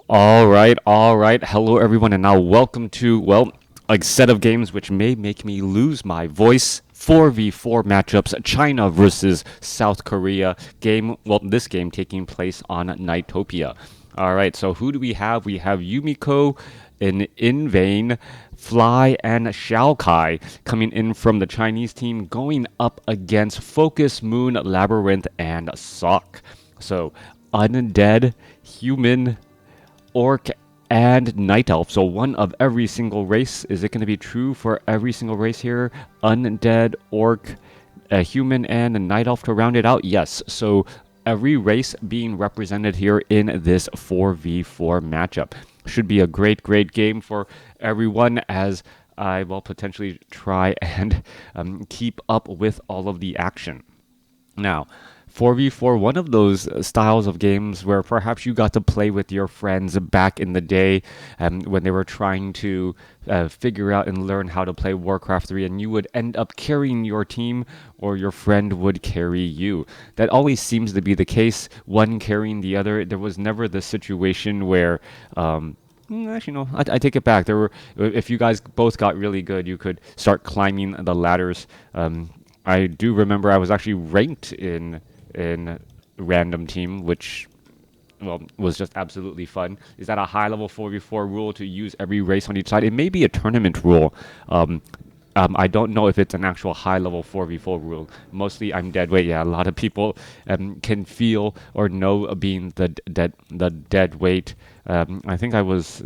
All right. Hello, everyone, and now welcome to, well, a set of games which may make me lose my voice. 4v4 matchups, China versus South Korea game. Well, this game taking place on Nightopia. All right, so who do we have? We have Yumiko in Vain, Fly, and Xiaokai coming in from the Chinese team, going up against Focus, Moon, Labyrinth, and Sock. So, undead, human, orc, and night elf. So one of every single race. Is it going to be true for every single race here? Undead, orc, a human, and a night elf to round it out? Yes. So every race being represented here in this 4v4 matchup. Should be a great game for everyone as I will potentially try and keep up with all of the action. Now, 4v4, one of those styles of games where perhaps you got to play with your friends back in the day when they were trying to figure out and learn how to play Warcraft 3, and you would end up carrying your team or your friend would carry you. That always seems to be the case, one carrying the other. There was never the situation where... Actually, no. I take it back. There were, if you guys both got really good, you could start climbing the ladders. I do remember I was actually ranked in random team, which was just absolutely fun. Is that a high level 4v4 rule to use every race on each side? It may be a tournament rule. I don't know if it's an actual high level 4v4 rule. Mostly I'm dead weight. Yeah, a lot of people can feel or know being the dead weight. I think I was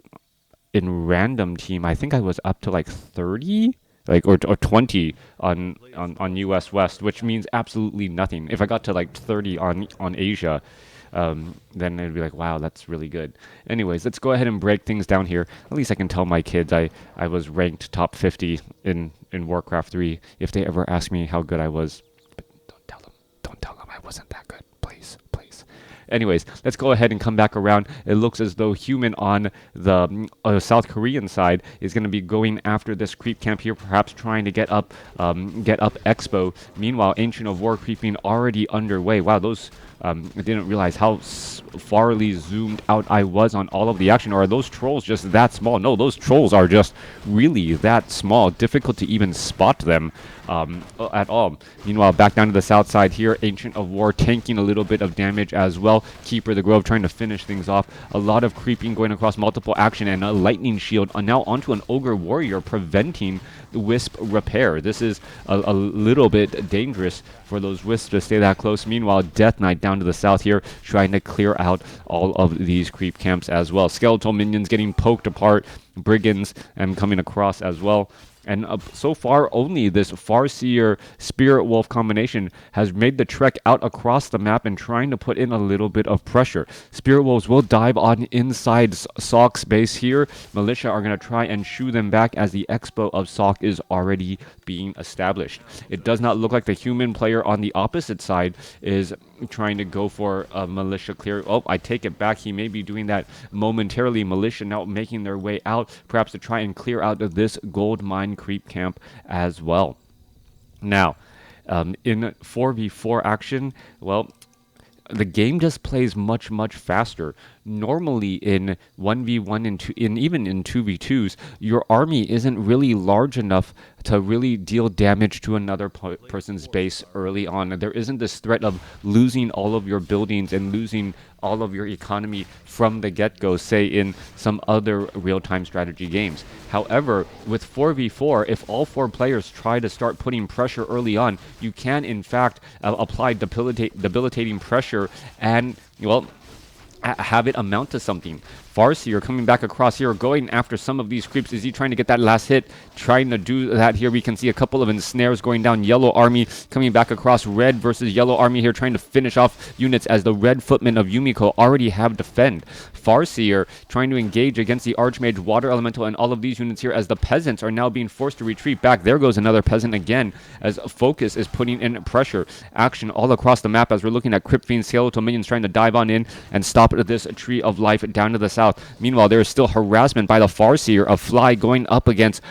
in random team. I think I was up to like 30. Or 20 on US West, which means absolutely nothing. If I got to like 30 on Asia, then it'd be like, wow, that's really good. Anyways, let's go ahead and break things down here. At least I can tell my kids I was ranked top 50 in Warcraft 3 if they ever ask me how good I was. But don't tell them I wasn't that good, please. Anyways, let's go ahead and come back around. It looks as though human on the South Korean side is going to be going after this creep camp here, perhaps trying to get up Expo. Meanwhile, Ancient of War creeping already underway. Wow, those I didn't realize how farly zoomed out I was on all of the action. Or are those trolls just that small? No, those trolls are just really that small. Difficult to even spot them at all. Meanwhile, back down to the south side here, Ancient of War tanking a little bit of damage as well. Keeper of the Grove trying to finish things off. A lot of creeping going across multiple action, and a lightning shield now onto an ogre warrior preventing the wisp repair. This is a little bit dangerous for those wisps to stay that close. Meanwhile, Death Knight down to the south here trying to clear out all of these creep camps as well. Skeletal minions getting poked apart. Brigands coming across as well. And so far, only this Farseer Spirit Wolf combination has made the trek out across the map and trying to put in a little bit of pressure. Spirit Wolves will dive on inside Sock's base here. Militia are going to try and shoo them back as the Expo of Sock is already being established. It does not look like the human player on the opposite side is trying to go for a militia clear. Oh, I take it back. He may be doing that momentarily. Militia now making their way out, perhaps to try and clear out of this gold mine creep camp as well. Now, in 4v4 action, well, the game just plays much faster. Normally in 1v1 and even in 2v2s, your army isn't really large enough to really deal damage to another person's base early on. There isn't this threat of losing all of your buildings and losing all of your economy from the get-go, say in some other real-time strategy games. However, with 4v4, if all four players try to start putting pressure early on, you can in fact apply debilitating pressure and, well, have it amount to something. Farseer coming back across here, going after some of these creeps. Is he trying to get that last hit? Trying to do that here. We can see a couple of ensnares going down. Yellow Army coming back across. Red versus Yellow Army here, trying to finish off units as the Red Footmen of Yumiko already have defend. Farseer trying to engage against the Archmage, Water Elemental, and all of these units here as the peasants are now being forced to retreat back. There goes another peasant again as Focus is putting in pressure. Action all across the map as we're looking at Crypt Fiend, Skeletal Minions trying to dive on in and stop this Tree of Life down to the south. Meanwhile, there is still harassment by the Farseer of Fly going up against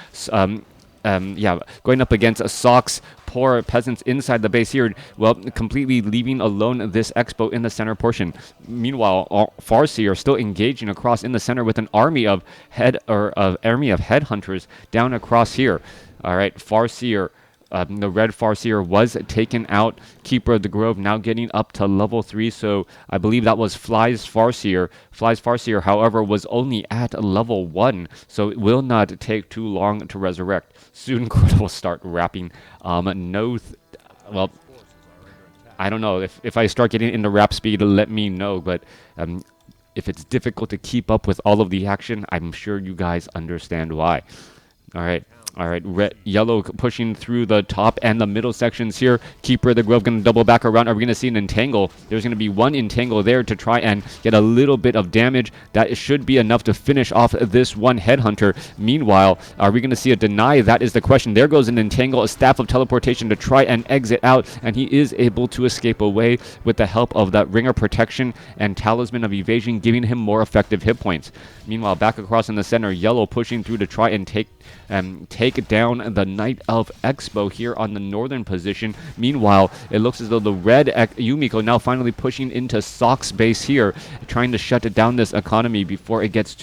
yeah, going up against Sock's poor peasants inside the base here, well, completely leaving alone this Expo in the center portion. Meanwhile, Farsi are still engaging across in the center with an army of headhunters down across here. All right, Farseer, the red Farseer was taken out. Keeper of the Grove now getting up to level 3. So I believe that was Fly's Farseer. Fly's Farseer, however, was only at level 1. So it will not take too long to resurrect. Soon Crota will start wrapping. Well, I don't know. If I start getting into rap speed, let me know. But if it's difficult to keep up with all of the action, I'm sure you guys understand why. All right. All right, yellow pushing through the top and the middle sections here. Keeper of the Grove going to double back around. Are we going to see an entangle? There's going to be one entangle there to try and get a little bit of damage. That should be enough to finish off this one headhunter. Meanwhile, are we going to see a deny? That is the question. There goes an entangle, a staff of teleportation to try and exit out, and he is able to escape away with the help of that Ring of Protection and Talisman of Evasion, giving him more effective hit points. Meanwhile, back across in the center, yellow pushing through to try and take down the Knight of Expo here on the northern position. Meanwhile, it looks as though the red Yumiko now finally pushing into Sock's base here, trying to shut down this economy before it gets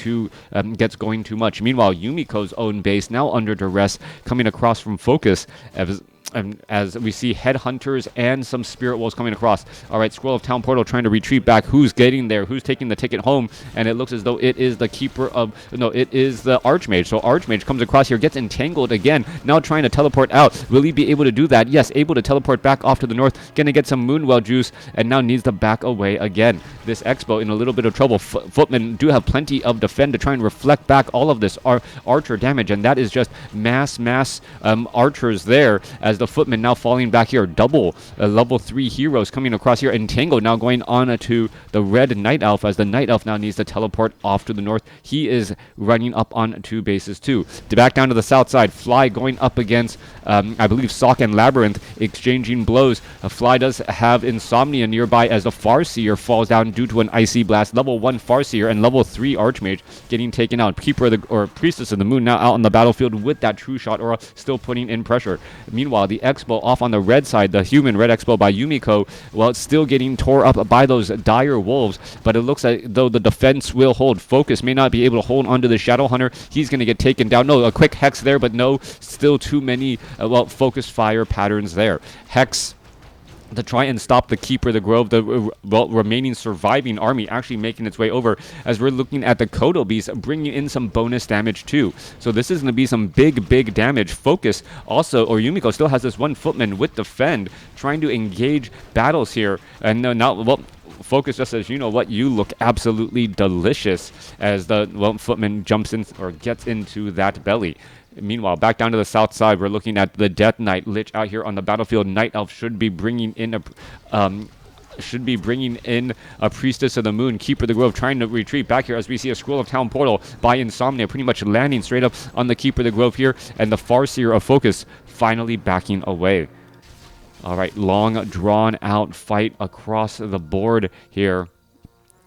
going too much. Meanwhile, Yumiko's own base now under duress, coming across from Focus as we see headhunters and some spirit wolves coming across. All right, Scroll of Town Portal trying to retreat back. Who's getting there? Who's taking the ticket home? And it looks as though it is the keeper of... No, it is the Archmage. So Archmage comes across here, gets entangled again, now trying to teleport out. Will he be able to do that? Yes, able to teleport back off to the north. Going to get some Moonwell juice, and now needs to back away again. This Expo in a little bit of trouble. Footmen do have plenty of defend to try and reflect back all of this archer damage, and that is just mass archers there, as the Footmen now falling back here. Double level 3 heroes coming across here. Entangle now going on to the red Night Elf, as the Night Elf now needs to teleport off to the north. He is running up on 2 bases too. Back down to the south side, Fly going up against, I believe, Sock and Labyrinth, exchanging blows. Fly does have Insomnia nearby, as the Farseer falls down due to an Icy Blast. Level 1 Farseer and level 3 Archmage getting taken out. Keeper of the, Priestess of the Moon now out on the battlefield with that True Shot Aura, still putting in pressure. Meanwhile, the Expo off on the red side, the human red Expo by Yumiko, well, it's still getting tore up by those dire wolves, but it looks like though the defense will hold. Focus may not be able to hold onto the Shadow Hunter. He's going to get taken down. No, a quick Hex there, but no, still too many, focused fire patterns there. Hex to try and stop the Keeper of the Grove, the remaining surviving army actually making its way over, as we're looking at the Kodo Beast bringing in some bonus damage too. So this is going to be some big damage. Focus also, or Yumiko still has this one Footman with Defend, trying to engage battles here. And now, Focus just says, you know what, you look absolutely delicious, as the Footman jumps in or gets into that belly. Meanwhile, back down to the south side, we're looking at the Death Knight Lich out here on the battlefield. Night Elf should be bringing in a Priestess of the Moon. Keeper of the Grove trying to retreat back here, as we see a Scroll of Town Portal by Insomnia pretty much landing straight up on the Keeper of the Grove here, and the Farseer of Focus finally backing away. All right, long drawn out fight across the board here.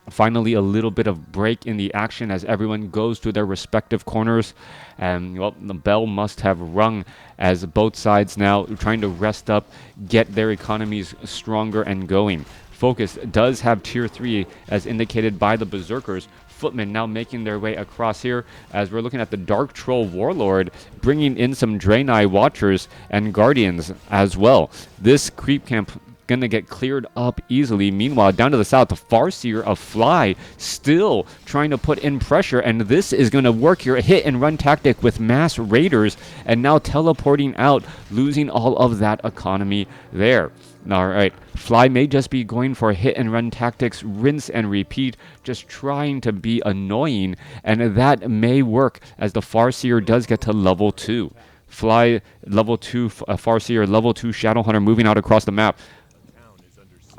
Finally, a little bit of break in the action as everyone goes to their respective corners. And, the bell must have rung, as both sides now trying to rest up, get their economies stronger and going. Focus does have Tier 3, as indicated by the Berserkers. Footmen now making their way across here, as we're looking at the Dark Troll Warlord bringing in some Draenei Watchers and Guardians as well. This creep camp going to get cleared up easily. Meanwhile, down to the south, the Farseer of Fly still trying to put in pressure, and this is going to work here. A hit and run tactic with mass raiders, and now teleporting out, losing all of that economy there. All right, Fly may just be going for hit and run tactics, rinse and repeat, just trying to be annoying, and that may work, as the Farseer does get to level 2. Fly level 2, Farseer level 2 Shadowhunter moving out across the map.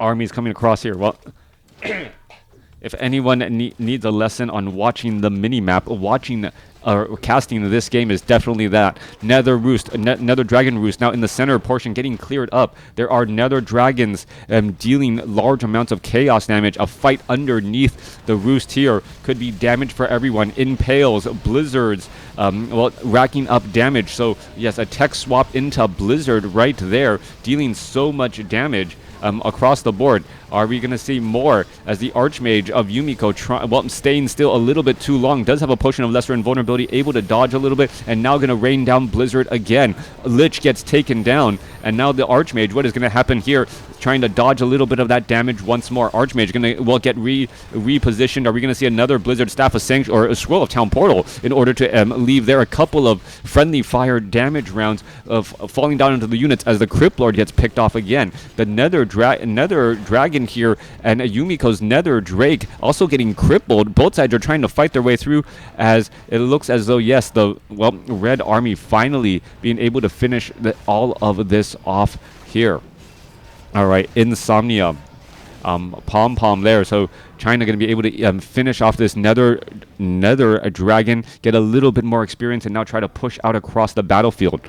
Armies coming across here. Well, if if anyone needs a lesson on watching the mini-map, watching casting this game is definitely that. Nether Roost, Nether Dragon Roost now in the center portion getting cleared up. There are Nether Dragons dealing large amounts of chaos damage. A fight underneath the roost here could be damage for everyone. Impales, blizzards, well, racking up damage. So yes, a tech swap into Blizzard right there, dealing so much damage across the board. Are we going to see more as the Archmage of Yumiko staying still a little bit too long? Does have a potion of lesser invulnerability, able to dodge a little bit, and now going to rain down Blizzard again. Lich gets taken down, and now the Archmage, what is going to happen here? Trying to dodge a little bit of that damage once more. Archmage going to, get repositioned. Are we going to see another Blizzard Staff of Sanctuary, or a Scroll of Town Portal in order to leave there? A couple of friendly fire damage rounds of falling down into the units as the Crypt Lord gets picked off again. The Nether Dragon here and Yumiko's Nether Drake also getting crippled. Both sides are trying to fight their way through as it looks as though, yes, the Red Army finally being able to finish all of this off here. All right, Insomnia, Pom Pom there. So China going to be able to finish off this Nether Dragon, get a little bit more experience, and now try to push out across the battlefield.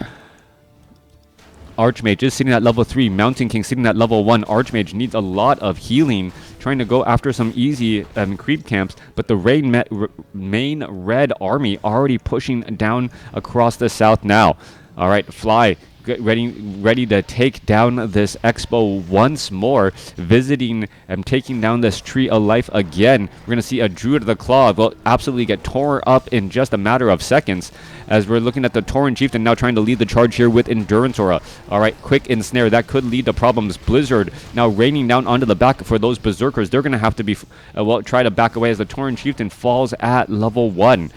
Archmage is sitting at level 3. Mountain King sitting at level 1. Archmage needs a lot of healing, trying to go after some easy creep camps, but the main Red Army already pushing down across the south now. All right, Fly get ready to take down this expo once more, visiting and taking down this Tree of Life again. We're going to see a Druid of the Claw will absolutely get torn up in just a matter of seconds, as we're looking at the Tauren Chieftain now trying to lead the charge here with Endurance Aura. All right, quick ensnare. That could lead to problems. Blizzard now raining down onto the back for those Berserkers. They're going to have to be, try to back away as the Tauren Chieftain falls at level 1.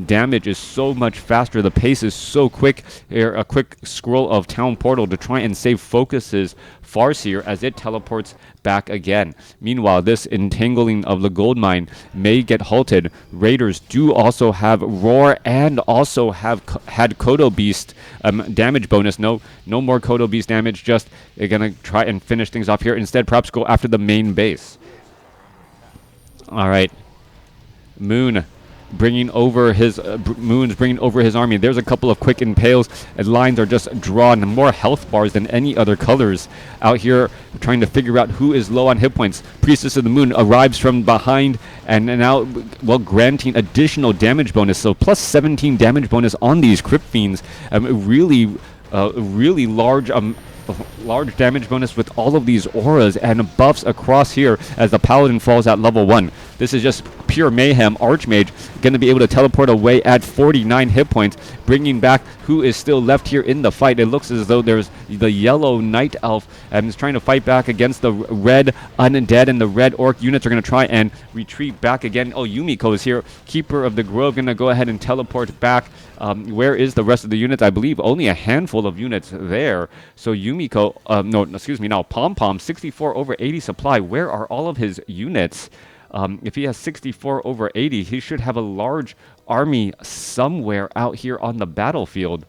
Damage is so much faster. The pace is so quick. Here, a quick scroll of Town Portal to try and save focuses Farseer as it teleports back again. Meanwhile, this entangling of the gold mine may get halted. Raiders do also have Roar and also had Kodo Beast damage bonus. No more Kodo Beast damage. Just they're gonna try and finish things off here. Instead, perhaps go after the main base. All right, Moon bringing over his army. There's a couple of quick impales, and lines are just drawn. More health bars than any other colors out here, trying to figure out who is low on hit points. Priestess of the Moon arrives from behind and now, granting additional damage bonus. So plus 17 damage bonus on these Crypt Fiends. Really large damage bonus with all of these auras and buffs across here as the Paladin falls at level 1. This is just pure mayhem. Archmage going to be able to teleport away at 49 hit points, bringing back who is still left here in the fight. It looks as though there's the yellow Night Elf and is trying to fight back against the red Undead, and the red Orc units are going to try and retreat back again. Oh, Yumiko is here. Keeper of the Grove going to go ahead and teleport back. Where is the rest of the units? I believe only a handful of units there. So Yumiko, Pom Pom, 64 over 80 supply. Where are all of his units? If he has 64 over 80, he should have a large army somewhere out here on the battlefield.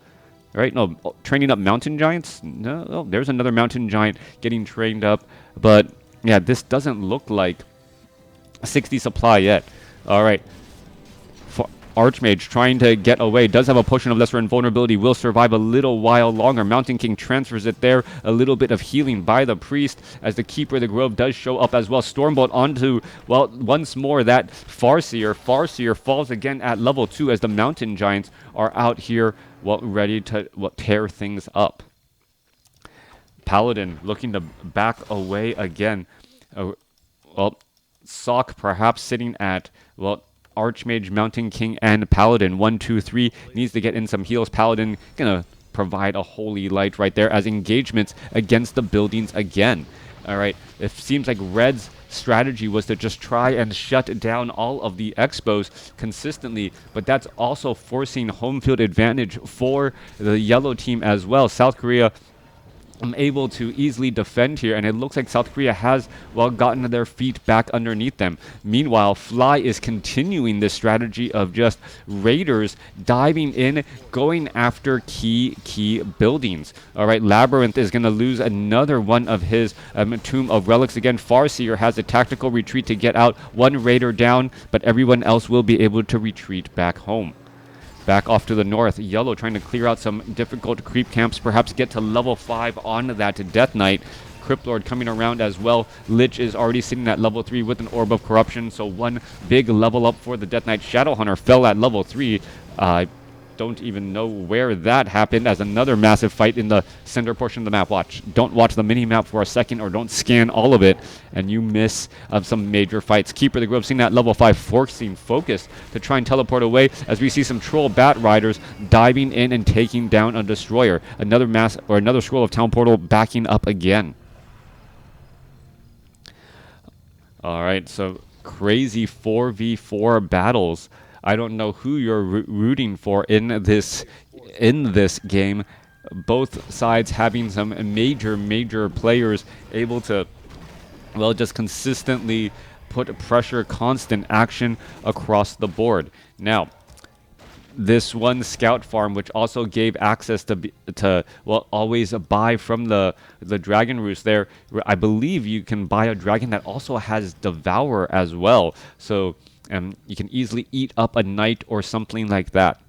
Right? No, training up mountain giants? No, there's another mountain giant getting trained up. But yeah, this doesn't look like 60 supply yet. All right. Archmage trying to get away, does have a potion of lesser invulnerability, will survive a little while longer. Mountain King transfers it there. A little bit of healing by the priest as the Keeper of the Grove does show up as well. Stormbolt onto, once more that Farseer. Farseer falls again at level 2 as the Mountain Giants are out here, ready to tear things up. Paladin looking to back away again. Sock perhaps sitting at, Archmage, Mountain King, and Paladin. 1, 2, 3 needs to get in some heals. Paladin gonna provide a holy light right there as engagements against the buildings again. All right, it seems like Red's strategy was to just try and shut down all of the expos consistently, but that's also forcing home field advantage for the yellow team as well. South Korea able to easily defend here, and it looks like South Korea has, well, gotten their feet back underneath them. Meanwhile, Fly is continuing this strategy of just raiders diving in, going after key buildings. All right, Labyrinth is going to lose another one of his Tomb of Relics again. Farseer has a tactical retreat to get out, one raider down, but everyone else will be able to retreat back home. Back off to the north, Yellow trying to clear out some difficult creep camps, perhaps get to level 5 on that Death Knight. Crypt Lord coming around as well. Lich is already sitting at level 3 with an Orb of Corruption, so one big level up for the Death Knight. Shadowhunter fell at level 3. Don't even know where that happened, as another massive fight in the center portion of the map. Don't watch the mini-map for a second, or don't scan all of it, and you miss some major fights. Keeper of the Grove sitting at level 5, forcing focus to try and teleport away, as we see some Troll Bat Riders diving in and taking down a Destroyer. Another Scroll of Town Portal backing up again. Alright, so crazy 4v4 battles. I don't know who you're rooting for in this game. Both sides having some major players able to, well, just consistently put pressure, constant action across the board. Now, this one scout farm, which also gave access to well, always buy from the dragon roost there. I believe you can buy a dragon that also has Devour as well. So you can easily eat up a knight or something like that.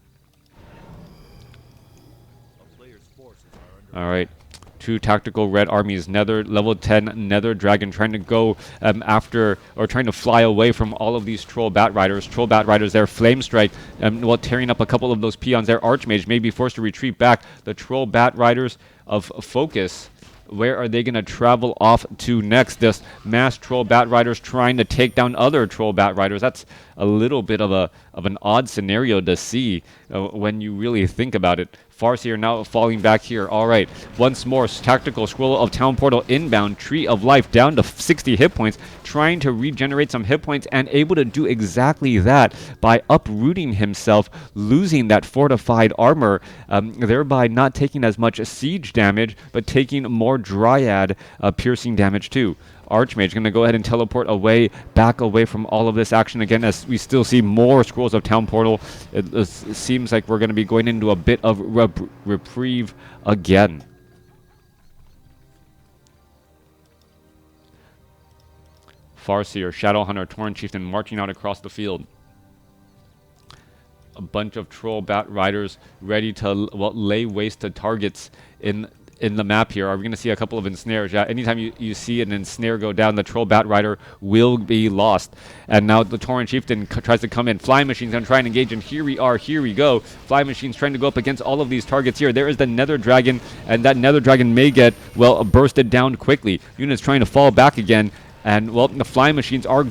All right. Two tactical red armies, Nether level 10 Nether Dragon trying to go after, or trying to fly away from all of these Troll Bat Riders. Troll Bat Riders there, Flame Strike, while tearing up a couple of those peons there. Archmage may be forced to retreat back. The Troll Bat Riders of Focus, where are they going to travel off to next? This mass Troll Bat Riders trying to take down other Troll Bat Riders. That's a little bit of an odd scenario to see when you really think about it. Farseer now falling back here. All right, once more, tactical Scroll of Town Portal inbound. Tree of Life down to 60 hit points, trying to regenerate some hit points, and able to do exactly that by uprooting himself, losing that fortified armor, thereby not taking as much siege damage, but taking more Dryad piercing damage too. Archmage going to go ahead and teleport back away from all of this action again, as we still see more Scrolls of Town Portal. It seems like we're going to be going into a bit of reprieve again. Farseer, Shadowhunter, Tauren Chieftain marching out across the field. A bunch of Troll Bat Riders ready to lay waste to targets in the map here. Are we going to see a couple of ensnares? Yeah, anytime you see an ensnare go down, the Troll Bat Rider will be lost. And now the Tauren Chieftain tries to come in. Flying Machine's going to try and engage, and here we go. Flying Machine's trying to go up against all of these targets here. There is the Nether Dragon, and that Nether Dragon may get, well, bursted down quickly. Units trying to fall back again. And, well, the Flying Machines are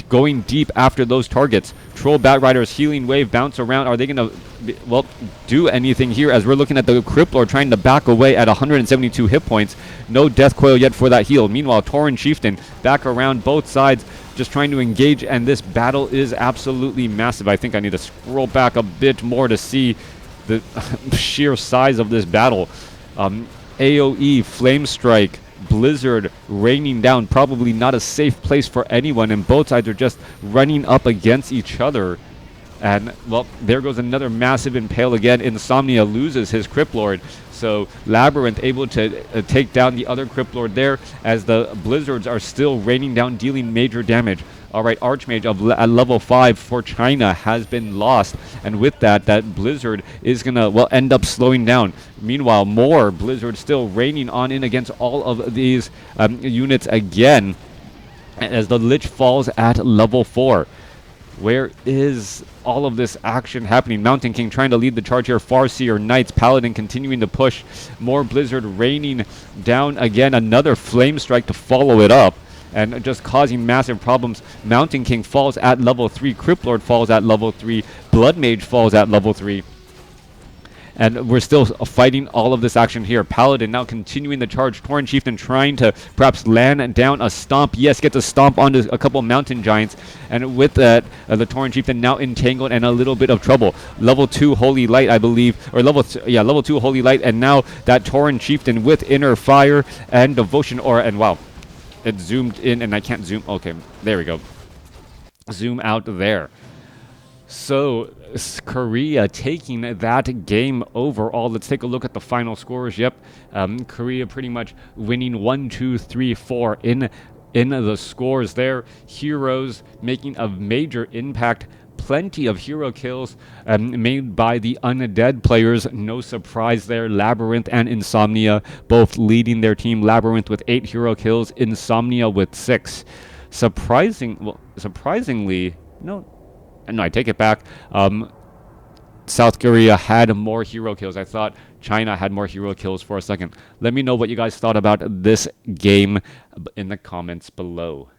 going deep after those targets. Troll Bat Riders, Healing Wave, bounce around. Are they going to, well, do anything here, as we're looking at the Crypt Lord trying to back away at 172 hit points. No Death Coil yet for that heal. Meanwhile, Tauren Chieftain back around both sides, just trying to engage, and this battle is absolutely massive. I think I need to scroll back a bit more to see the sheer size of this battle. AoE, Flame Strike, Blizzard raining down, probably not a safe place for anyone, and both sides are just running up against each other. And, well, there goes another massive impale again. Insomnia loses his Crypt Lord, so Labyrinth able to take down the other Crypt Lord there, as the Blizzards are still raining down, dealing major damage. All right, Archmage at level 5 for China has been lost, and with that Blizzard is going to, well, end up slowing down. Meanwhile, more Blizzard still raining on in against all of these units again, as the Lich falls at level 4. Where is all of this action happening? Mountain King trying to lead the charge here. Farseer, Knights, Paladin continuing to push. More Blizzard raining down again. Another Flame Strike to follow it up, and just causing massive problems. Mountain King falls at level 3. Crypt Lord falls at level 3. Blood Mage falls at level 3. And we're still fighting all of this action here. Paladin now continuing the charge. Tauren Chieftain trying to perhaps land down a stomp. Yes, gets a stomp onto a couple mountain giants. And with that, the Tauren Chieftain now entangled and a little bit of trouble. Level 2 Holy Light, I believe. Or level 2 Holy Light. And now that Tauren Chieftain with Inner Fire and Devotion Aura. And wow, it zoomed in and I can't zoom. Okay, there we go. Zoom out there. So, Korea taking that game overall. Let's take a look at the final scores. Yep, Korea pretty much winning 1, 2, 3, 4 in the scores there. Heroes making a major impact. Plenty of hero kills made by the undead players. No surprise there. Labyrinth and Insomnia both leading their team. Labyrinth with 8 hero kills. Insomnia with 6. Surprisingly, no, I take it back. South Korea had more hero kills. I thought China had more hero kills for a second. Let me know what you guys thought about this game in the comments below.